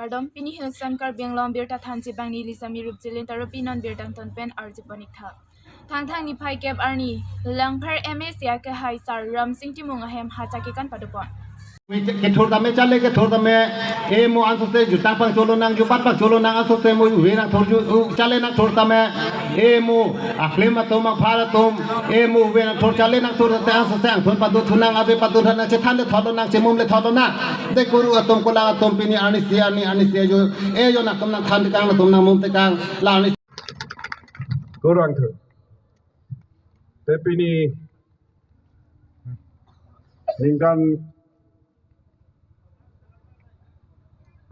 Kardom pini hilsan kar benglom birta thanchi bangni lisami rupjilin tarupinon birtan ton pen arjiponik tha. Thang ni phai kep arni langphar MS ya ke hai sar ram sing timung ahem hachakikan padupon. Ke thor dame chale ke thor dame e mo anso se juta pang cholo nang ju pat pak cholo nang anso se mo we nang thor ju chale nang thor dame e mo akhlema to mang phara tom e mo we nang thor chale nang thor te anso se ang thon padu thunang abe padu thana che than le tholo nang che mum le tholo na de koru atom ko la atom pini ani sia jo e jo na tom nang than kang na tom nang mum te kang la ani Korang tu. Tapi ni ningkan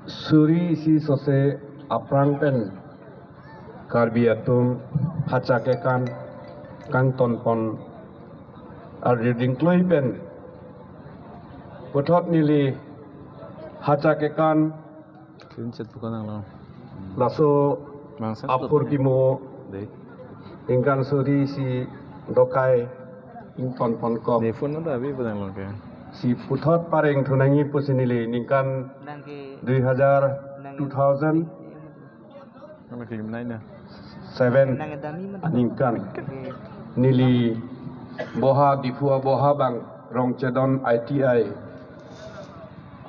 suri si sose aprang pen karbiatum hacakekan kang tonpon reading kloi pen puthot nili hacakekan laso apur kimo ingkan suri si dokai ing tonpon kop si puthot pareng thunangi pusinili ningkan 2000 ningkan nili boha difua boha bang rong chedon ITI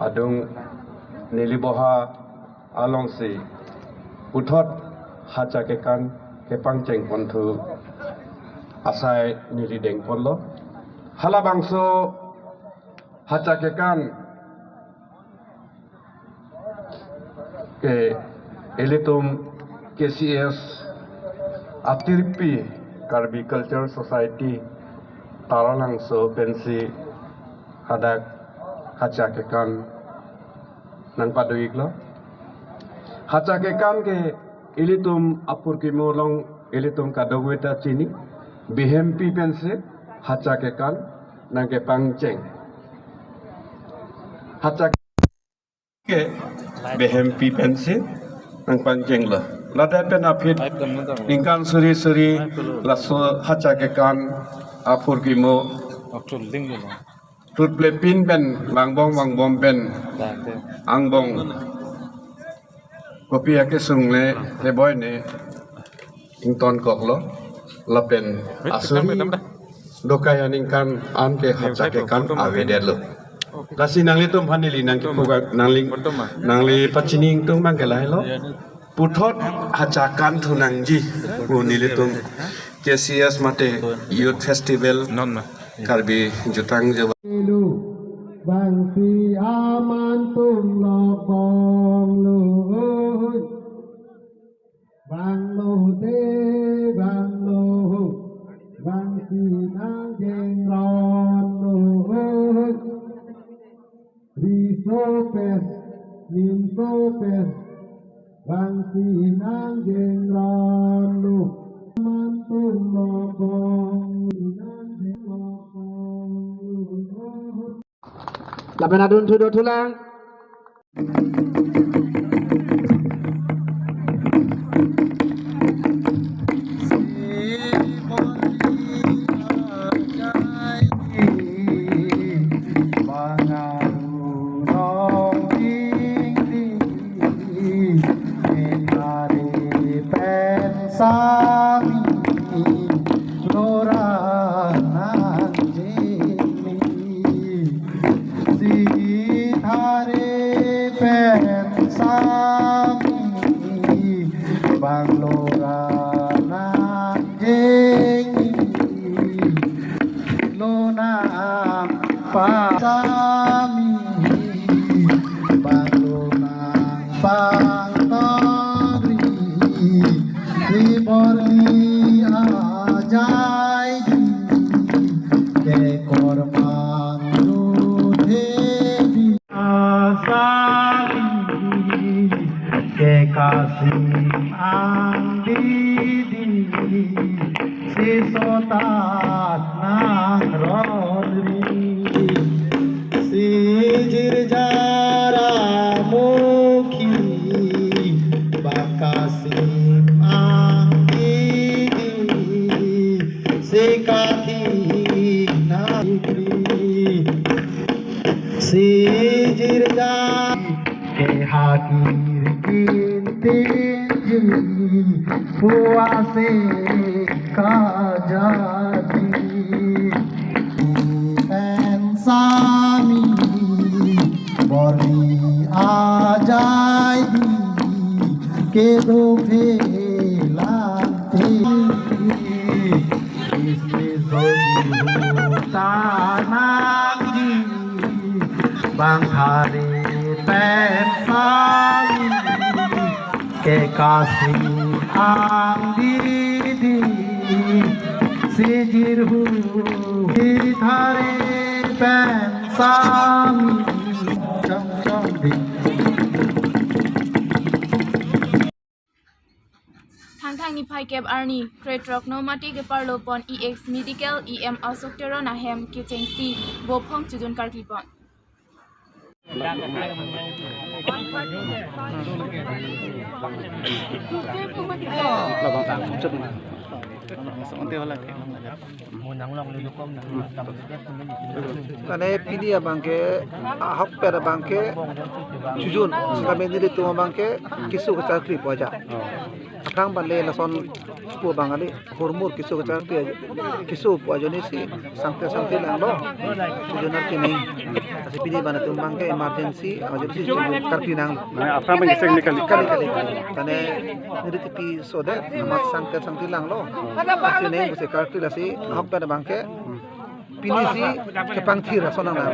adung nili boha along si puthot hacakekan kepang ceng pontu asai nili deng ponlo hala bangso hacakekan ke elitum KCS Atirpi Karbi Culture Society Taralang so pensi hadak hacakekan nang paduik lo hacakekan ke elitum apur kimolong elitum kadogweta chini bihempi pensi hacakekan nang ke pangceng hacak ke BMP pensi nang panjang lah. Lada pen apit ingkang seri laso hacakekan apur kimo. Tut plepin pen wangbong pen angbong. Kopi ake sungle leboy ne ington kok lo lapen asuri dokayan ingkan anke hacakekan aveder lo. Kasi nang litum panili nang kipuga nangli pacining tung mangkelai lo puthot hacakan thunangji nilitum KCS mate youth festival karbi jutang jawa bangsi aman tum lokong lu bang lo de bang lo bangsi nang jengron lu Risopes, Ninsopes, Bangsi nang jengranu, mantung lokong, nang jengranu. Lapan adun sudah tulang. Si jirga ke haki के दो भेलाते इसमें तानाजी बंधारे पैसाई के काशी आंगी दी सिजिरहु धारे पैसामी चम चम दी Thang-thang ni pai kep arni kretrok no mati ke parlo pon EX medical EM asoktero na hem kitchen si bo phong chudun karklipon. Kane pidi abangke ahok per abangke jujun kami ni tu abangke kisu ke cakri poja akang bale lason pu bangali hormur kisu ke cakri kisu poja ni si sangte lang lo jujun arti ni asi pidi bana tu abangke emergency karti nang apa mengiseng ni kali kali kane ni tipi sode amat sangte lang lo arti ni buse karti lasi ahok per abangke pinisi kepang thira sonang na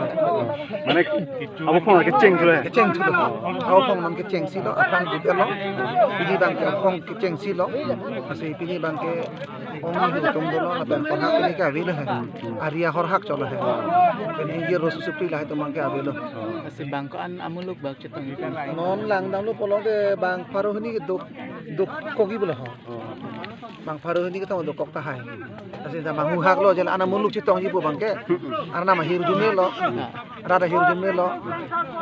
mana abu pun keceng tu keceng tu au pong nam keceng si lo apang di lo pini bang ke pong keceng si lo masih pini bang ke pong ni tum do lo na ben pong pini ka vi lo hai aria hor hak cholo hai pini ye ro supri la hai tum bang ke ave lo Kasi bangko an amuluk bag cetong non lang dang lo polong de bang paro ni dok kogi bolo ho bang paro ni ka dok kok ta hai asi da bang hu hak lo jela ana muluk cetong ji po bang ke arna ma hiru jume lo rada hiru jume lo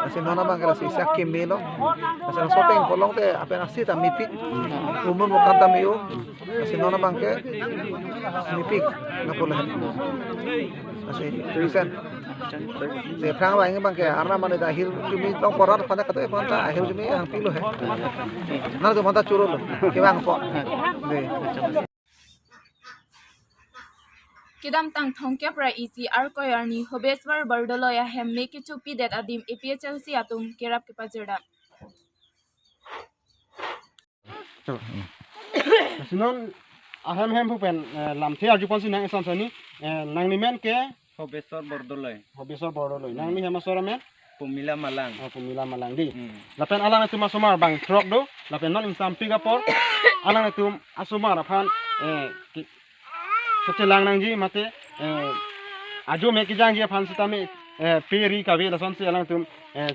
asi nona bang ke si sak ke me lo asi na soteng polong de apena si ta mipik umum mo kanta me yo asi nona bang ke mipik na pola asi tulisan se prang bang bang ke arna mane da hiru jume long porat pada kata panta hiru jume ang pilo he na do mata churo lo ke bang po de Kidam tang thong kep ra isi ar koyarni hobeswar bardolo ya hem me ki chupi det adim APHLC atum kerap ke pajera. Sinon ahem hem pupen lamthi arju ponsi nang esan sani nang ni men ke Hobesor bordoloi hobesor boroloi nang ni hema sora men Pumila Malang pumila malang di lapen alang itu masomar bang trok do lapen non insam pigapor alang itu asomar aphan setelang nang ji mate ajo me ki jang ji aphan sitame peri kabe la sonsi alang itu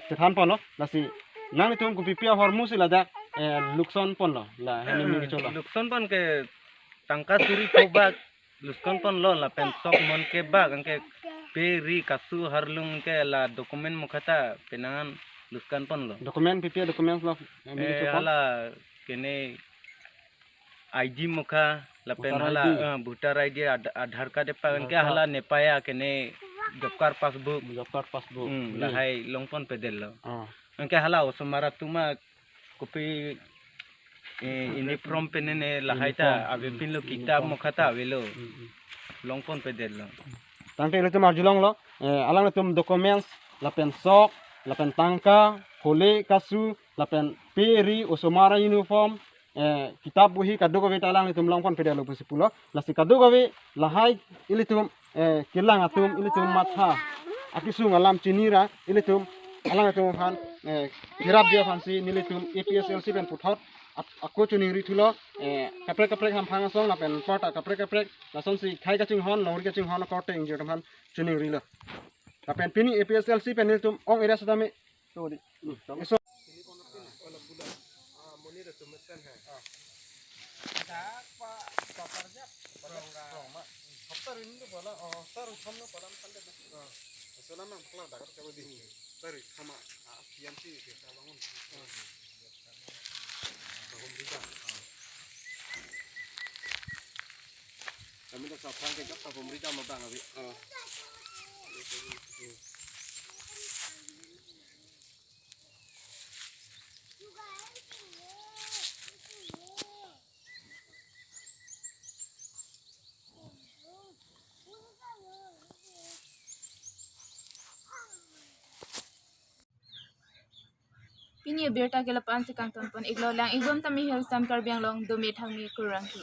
sethan pono lasi nang itu ku pipia hormusi lada lukson pono la hemi mi chola Lukson pon ke tangka suri kobak Lukson pon lo la pensok mon ke bag angke peri kasu harlung ke la dokumen mukhata penangan Lukson pon lo dokumen pipia dokumen lo hemi chola hala kene IG mukha la pen Voter hala ID. voter ID Aadhaar card pa angke hala nepaya kene job card passbook job card passbook la hai longpon pedel lo ah angke hala osomara tuma kopi uniform penene lahaita abe pinlo kitab mukhata avelo longpon pedel lo tangke itu marjulong lo alang itu documents lapen sok lapen tangka hole kasu lapen peri osomara uniform kitab buhi kado gawe talang itu melongpon pedalo pusipulo lasi kado gawe lahai ilitum kilang atum ilitum matha akisu ngalam cinira ilitum alang itu han kirap dia fansi nilitum APSLC pen puthot aku cuning ritulo kaprek ham phangasong lapen pota kaprek lason si khai kaching hon lori kaching hon korte injur ham cuning rilo lapen pini APSLC pen nilitum ong area sadame to di kami dah sapang ke kat pemerintah mau bang abi Ini berta ke lapan si kang tonpon iglo lang igom tami hil sam kar biang long do me thang mi kurang ki.